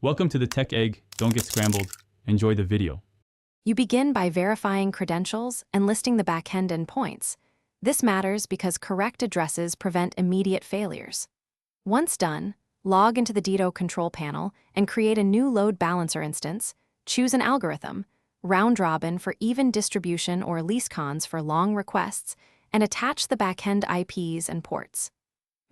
Welcome to the Tech Egg. Don't get scrambled. Enjoy the video. You begin by verifying credentials and listing the backend endpoints. This matters because correct addresses prevent immediate failures. Once done, log into the Dito control panel and create a new load balancer instance. Choose an algorithm, round robin for even distribution or least cons for long requests, and attach the backend IPs and ports.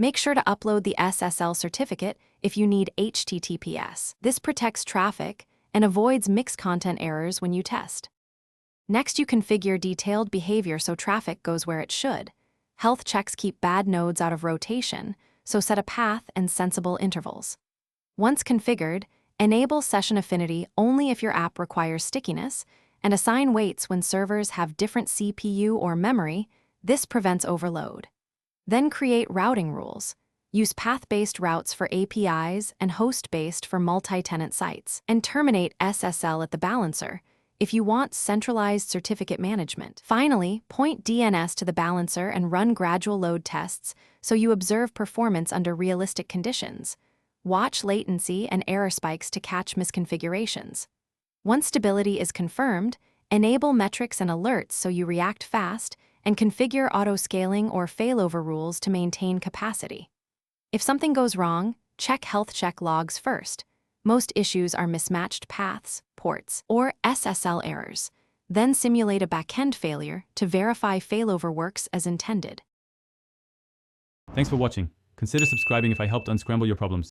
Make sure to upload the SSL certificate if you need HTTPS. This protects traffic and avoids mixed content errors when you test. Next, you configure detailed behavior so traffic goes where it should. Health checks keep bad nodes out of rotation, so set a path and sensible intervals. Once configured, enable session affinity only if your app requires stickiness, and assign weights when servers have different CPU or memory. This prevents overload. Then create routing rules. Use path-based routes for APIs and host-based for multi-tenant sites, and terminate SSL at the balancer if you want centralized certificate management. Finally, point DNS to the balancer and run gradual load tests so you observe performance under realistic conditions. Watch latency and error spikes to catch misconfigurations. Once stability is confirmed, enable metrics and alerts so you react fast, and configure auto-scaling or failover rules to maintain capacity. If something goes wrong, check health check logs first. Most issues are mismatched paths, ports, or SSL errors. Then simulate a backend failure to verify failover works as intended. Thanks for watching. Consider subscribing if I helped unscramble your problems.